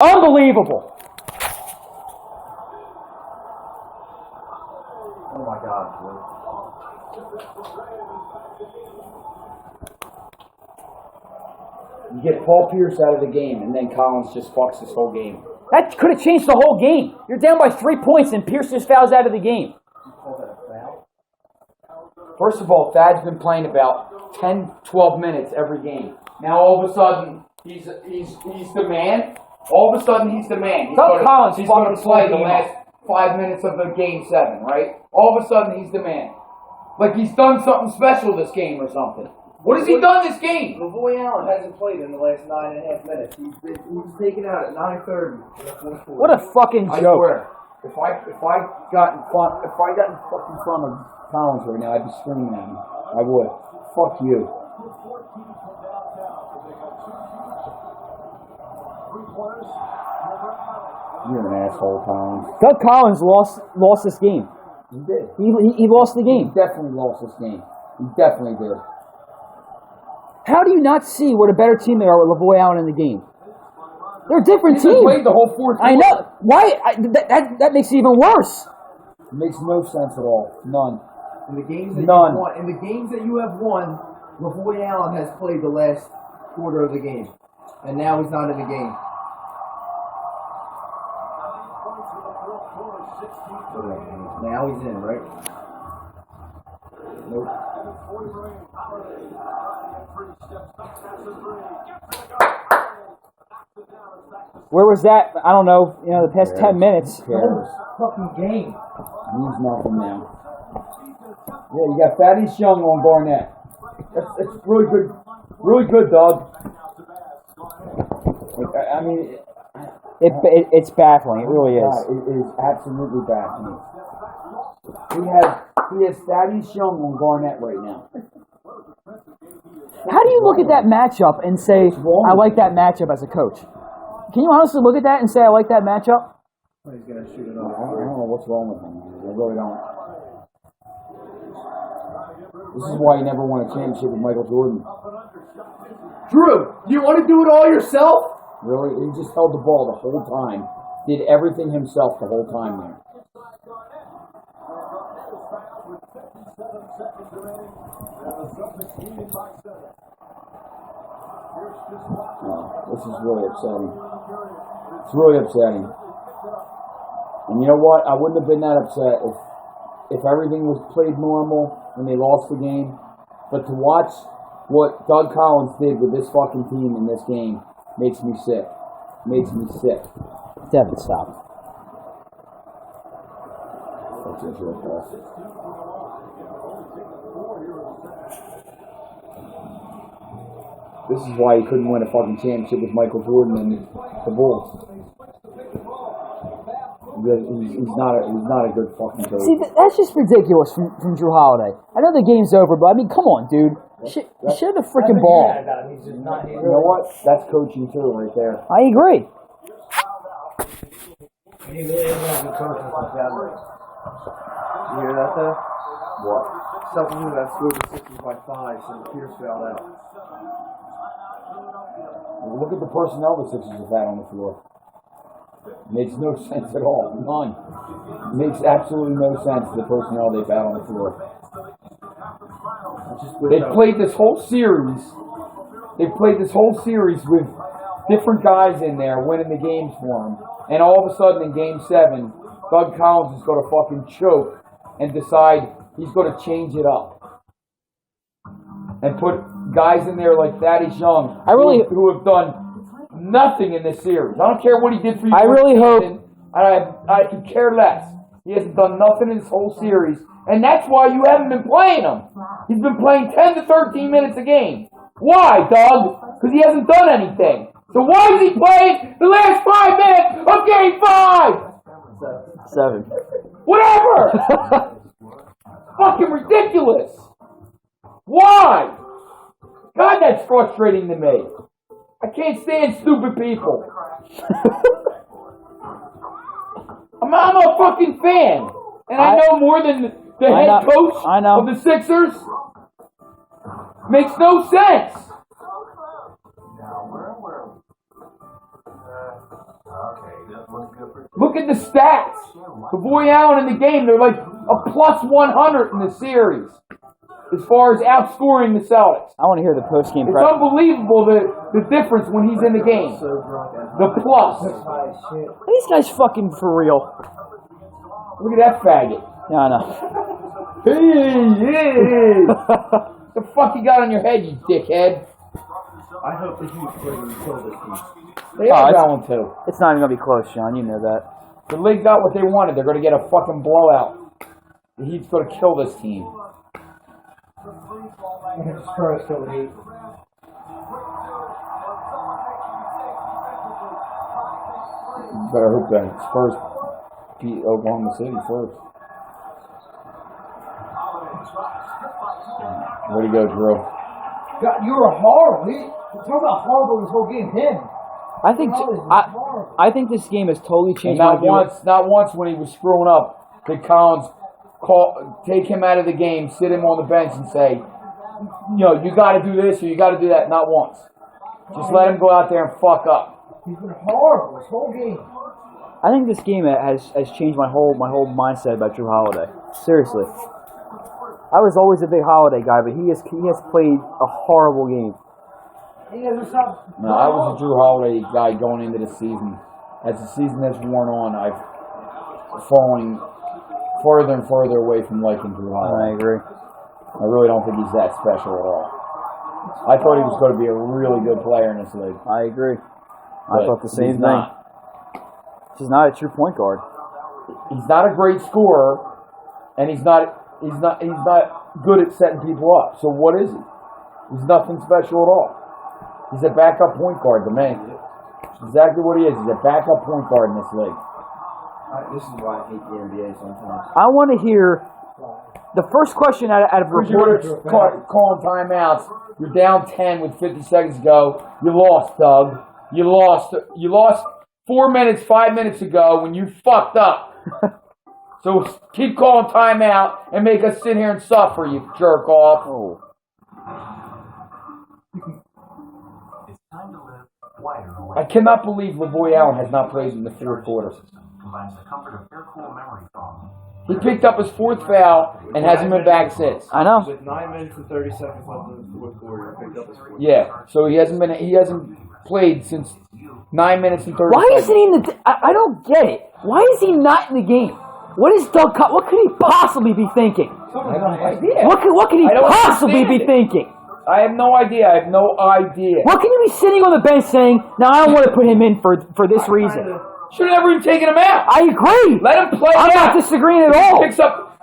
Unbelievable. Oh my God, You get Paul Pierce out of the game, and then Collins just fucks this whole game. That could have changed the whole game. You're down by 3 points, and Pierce just fouls out of the game. First of all, Thad's been playing about 10, 12 minutes every game. Now all of a sudden, he's the man. All of a sudden, he's the man. He's going to play the last 5 minutes of the game 7, right? All of a sudden, he's the man. Like he's done something special this game or something. What has he done this game? Betsy Ayala hasn't played in the last 9.5 minutes. He was taken out at 9:30. What a fucking joke! I swear, if I got in fucking front of Collins right now, I'd be screaming at him. I would. Fuck you. You're an asshole, Collins. Doug Collins lost this game. He did. He lost the game. He definitely lost this game. He definitely did. How do you not see what a better team they are with Lavoie Allen in the game? They're a different team. He played the whole fourth quarter. I know. Why? That makes it even worse. It makes no sense at all. None. In the games that you have won, Lavoie Allen has played the last quarter of the game, and now he's not in the game. Now he's in, right? Nope. Where was that? I don't know. The past 10 minutes. Fucking game. Means nothing now. Yeah, you got Thaddeus Young on Barnett. That's really good. Really good, dog. I mean, it's baffling. It really is. It is absolutely baffling. He has Thaddeus Young on Barnett right now. How do you look at that matchup and say, I like that matchup as a coach? Can you honestly look at that and say, I like that matchup? He's going to shoot it off. I don't know what's wrong with him. I really don't. This is why he never won a championship with Michael Jordan. Drew, you want to do it all yourself? Really? He just held the ball the whole time. Did everything himself the whole time there. This is really upsetting. It's really upsetting. And you know what? I wouldn't have been that upset if everything was played normal when they lost the game. But to watch what Doug Collins did with this fucking team in this game makes me sick. Makes me sick. Devin, stop. That's just real fast. This is why he couldn't win a fucking championship with Michael Jordan and the Bulls. He's not a good fucking coach. See, that's just ridiculous from Drew Holiday. I know the game's over, but I mean, come on, dude. You should have the freaking ball. You know what? That's coaching too, right there. I agree. He really is not a good coach like that. You hear that though? What? Something new that scored the Sixers by 5, so Pierce fouled out. Look at the personnel the Sixers have had on the floor. Makes no sense at all. None. Makes absolutely no sense, the personnel they've had on the floor. They've played this whole series. With different guys in there winning the games for them. And all of a sudden in Game 7, Doug Collins is going to fucking choke and decide he's going to change it up. And put guys in there like Thaddeus Young who have done nothing in this series. I don't care what he did for you. I really hope. I could care less. He hasn't done nothing in this whole series. And that's why you haven't been playing him. He's been playing 10 to 13 minutes a game. Why, Doug? Because he hasn't done anything. So why is he playing the last 5 minutes of Game 5? 7. Whatever! Fucking ridiculous. Why? God, that's frustrating to me. I can't stand stupid people. I'm a fucking fan. And I know more than the head coach of the Sixers. Makes no sense. Look at the stats. Lavoy Allen in the game, they're like a plus 100 in the series as far as outscoring the Celtics. I want to hear the post-game It's press. unbelievable the difference when he's in the game. The plus. These guys fucking for real. Look at that faggot. Yeah, I know. Hey. The fuck you got on your head, you dickhead? I hope the Heat can kill this team. They are going to. It's not even going to be close, Sean. You know that. The league got what they wanted. They're going to get a fucking blowout. The Heat's going to kill this team. Spurs kill the Heat. Better hope that Spurs beat Oklahoma City first. Where'd he go, Drew? God, you were horrible. Talk about horrible this whole game. Him. I think this game has totally changed. Not once when he was screwing up did Collins take him out of the game, sit him on the bench, and say, you got to do this or you got to do that. Not once. Just let him go out there and fuck up. He's been horrible this whole game. I think this game has changed my whole mindset about Drew Holiday. Seriously. I was always a big Holiday guy, but he has played a horrible game. No, I was a Drew Holiday guy going into the season. As the season has worn on, I've fallen further and further away from liking Drew Holiday. I agree. I really don't think he's that special at all. I thought he was going to be a really good player in this league. I agree. I thought the same thing. Not. He's not a true point guard. He's not a great scorer, and he's not good at setting people up. So what is he? He's nothing special at all. He's a backup point guard to me. Exactly what he is. He's a backup point guard in this league. This is why I hate the NBA sometimes. I want to hear the first question out of reporters. Calling timeouts. You're down 10 with 50 seconds to go. You lost, Doug. You lost 4 minutes, 5 minutes ago when you fucked up. So keep calling timeout and make us sit here and suffer, you jerk off. Oh. I cannot believe Lavoy Allen has not played in the fourth quarter. He picked up his fourth foul and hasn't been back since. I know. With 9 minutes and 30 seconds left in the fourth quarter, he picked up his fourth. Yeah, so he hasn't played since 9 minutes and 30 Why seconds. isn't he in the? I don't get it. Why is he not in the game? What is Doug? What could he possibly be thinking? I have no idea. What could he possibly be thinking? I have no idea. I have no idea. What can he be sitting on the bench saying? Now I don't want to put him in for this reason. Should have never even taken him out. I agree. Let him play I'm out. not disagreeing at all.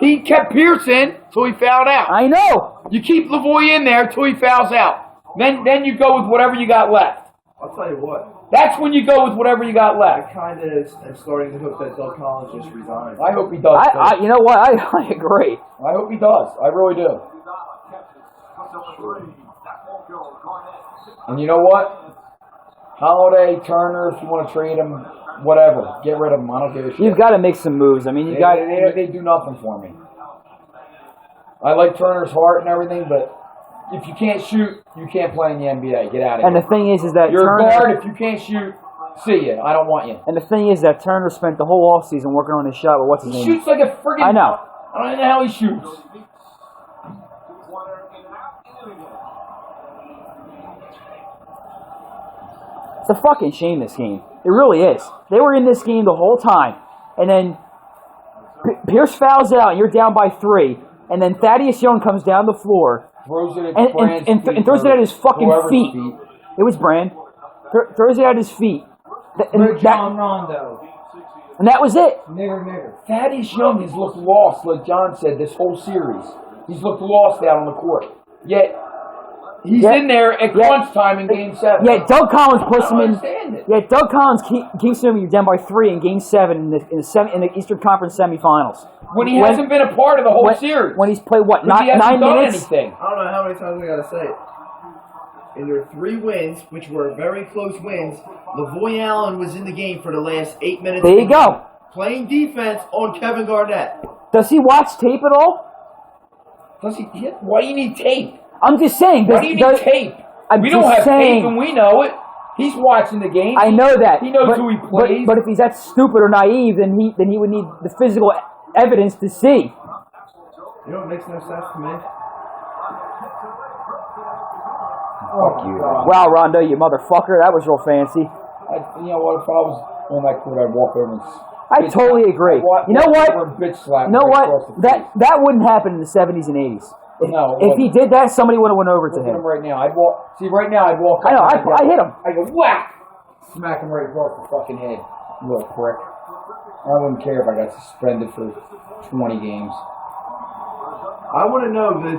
He kept Pierce in till he fouled out. I know. You keep Lavoy in there till he fouls out. Then you go with whatever you got left. I'll tell you what. That's when you go with whatever you got I left. kind of am starting to hope that Doug Collins just resigns. I hope he does. You know what? I agree. I hope he does. I really do. And you know what? Holiday, Turner, if you want to trade him, whatever. Get rid of him. I don't give a shit. You've got to make some moves. I mean, They do nothing for me. I like Turner's heart and everything, but if you can't shoot, you can't play in the NBA. Get out of here. And the thing is that you're Turner, a guard. If you can't shoot, see ya. I don't want you. And the thing is that Turner spent the whole offseason working on his shot. But what's his name? He shoots like a friggin'... I know. I don't know how he shoots. It's a fucking shame, this game. It really is. They were in this game the whole time. And then Pierce fouls out, and you're down by 3. And then Thaddeus Young comes down the floor. Throws it and throws it at his fucking feet. It was Brand. Throws it at his feet. John Rondo. And that was it. Nigger. Thaddeus Young has looked lost, like John said, this whole series. He's looked lost out on the court. Yet... He's in there at crunch time in Game 7. Yeah, Doug Collins puts him in. It. Yeah, Doug Collins keeps him. You're down by 3 in Game 7 in the Eastern Conference semifinals. When he hasn't been a part of the whole series. When he's played what 9 he hasn't done minutes? Anything. I don't know how many times I gotta say it. In their 3 wins, which were very close wins, Lavoy Allen was in the game for the last 8 minutes. There you go. Playing defense on Kevin Garnett. Does he watch tape at all? Does he? Why do you need tape? I'm just saying. Why do you need tape? We don't have tape and we know it. He's watching the game. I know that. He knows who he plays. But if he's that stupid or naive, then he would need the physical evidence to see. You know what makes no sense to me? Fuck you. Wow, Rondo, you motherfucker. That was real fancy. You know what? If I was on that court, I'd walk over and... I totally agree. You know what? You know what? That wouldn't happen in the 70s and 80s. No. If he did that, somebody would have went over to him. Right now, I'd walk. See, right now, I'd walk. I know. I hit him. I go whack, smack him right across the fucking head. You little prick. I wouldn't care if I got suspended for 20 games. I want to know the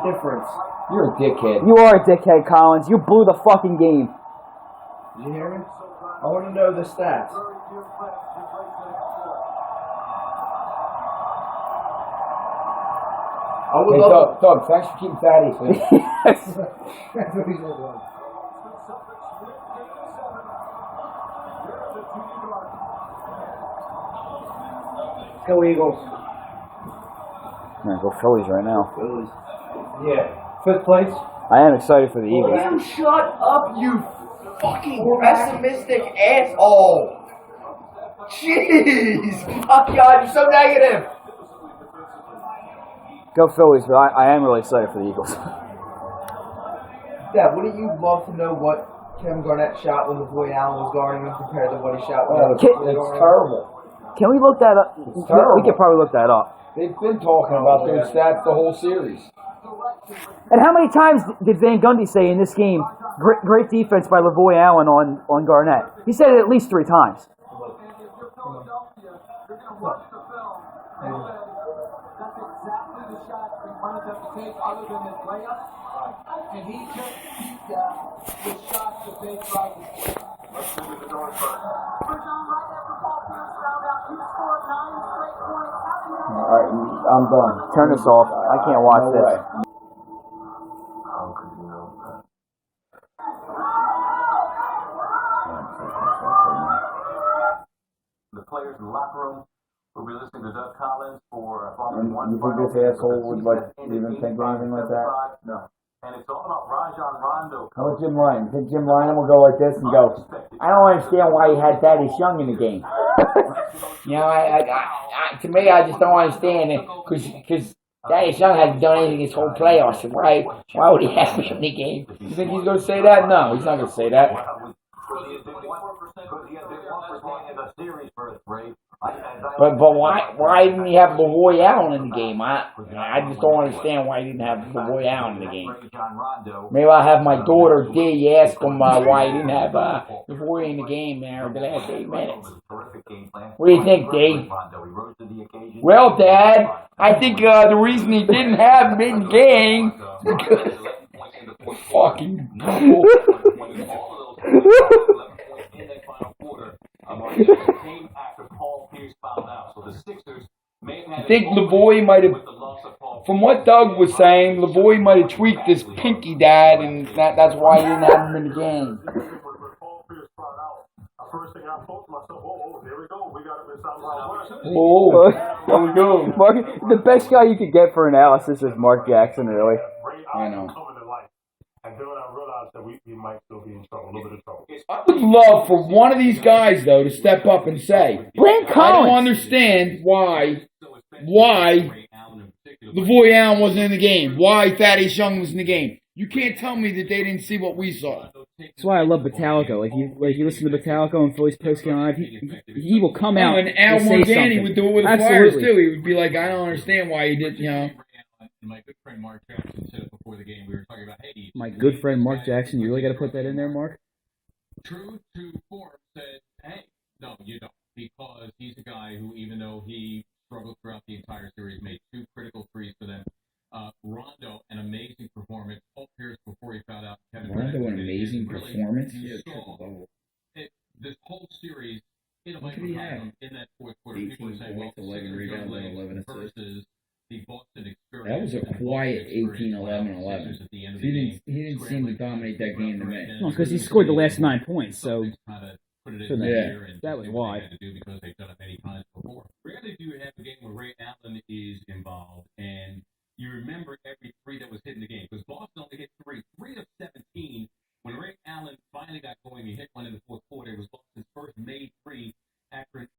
difference. You're a dickhead. You are a dickhead, Collins. You blew the fucking game. Did you hear me? I want to know the stats. Hey, Doug, thanks for keeping Fatty safe. That's what he's doing. Go Eagles. I'm gonna go Phillies right now. Phillies. Yeah. 5th place. I am excited for the Eagles. Damn, shut up, you fucking pessimistic asshole. Jeez. Fuck God, you're so negative. Go Phillies, but I am really excited for the Eagles. Dad, wouldn't you love to know what Kevin Garnett shot when LaVoy Allen was guarding him compared to what he shot when It's terrible. Can we look that up? We could probably look that up. They've been talking about those stats the whole series. And how many times did Van Gundy say in this game, great defense by LaVoy Allen on Garnett? He said it at least 3 times. Alright, I'm done. Turn this off. I can't watch No this. way. How could you know that? The players in the locker room will be listening to Doug Collins for following one. You think this asshole would even think anything like that? No. And it's all about Rajon Rondo. How about Jim Ryan? You think Jim Ryan will go like this and go, I don't understand why he had Thaddeus Young in the game. You know, to me, I just don't understand it because Thaddeus Young hasn't done anything this whole playoffs. So why would he have him in the game? You think he's going to say that? No, he's not going to say that. But why didn't he have LaVoy Allen in the game? I just don't understand why he didn't have LaVoy Allen in the game. Maybe I'll have my daughter Dee ask him why he didn't have LaVoy in the game there the last 8 minutes. What do you think, Dee? Well, Dad, I think the reason he didn't have him in the game because fucking I think LaVoy might have, from what Doug was saying, LaVoy might have tweaked his pinky, Dad, and that's why he didn't have him in the game. First thing I thought to myself, there we go. We got him in somehow. Oh, there we go. Mark, the best guy you could get for analysis is Mark Jackson, really. I know. And then I realized that we might still be in trouble, a little bit of trouble. I would love for one of these guys, though, to step up and say, Blame I Collins. don't understand why LaVoy Allen wasn't in the game, why Thaddeus Young was in the game. You can't tell me that they didn't see what we saw. That's why I love Metallica. Like you listen to Metallica on Phillies Postgame Live, he will come out And Al and say Morgani something. would do it with the Flyers, too. He would be like, I don't understand why he did, you know. My good friend Mark Jackson said it before the game. We were talking about, hey, My good friend Mark Jackson, you really got to put that in there, Mark? true to form, said, hey, no, you don't. Because he's a guy who, even though he struggled throughout the entire series, made 2 critical threes for them. Rondo, an amazing performance. Paul Pierce, before he found out Kevin Rondo, Durant, an amazing really, performance? you Yeah, saw triple-double. this whole series in a What did he microcosm in that fourth quarter. 18 People would say, points, well, 11 Sixers rebounds, legs and 11 assists. versus the Boston experience. That was a and the quiet Boston experience 18, 11, allowed 11. the Sixers at the end of He the didn't, game, he didn't seem to dominate that game to me. No, because he scored the last 9 points, so Kinda put it in Shouldn't have. here and That was do what why. they had to do because they've done it many times before. Rarely do you have a game where Ray Allen is involved, and you remember every 3 that was hit in the game because Boston only hit 3 of 17 when Ray Allen He hit one in the fourth quarter. It was Boston's first made three accurate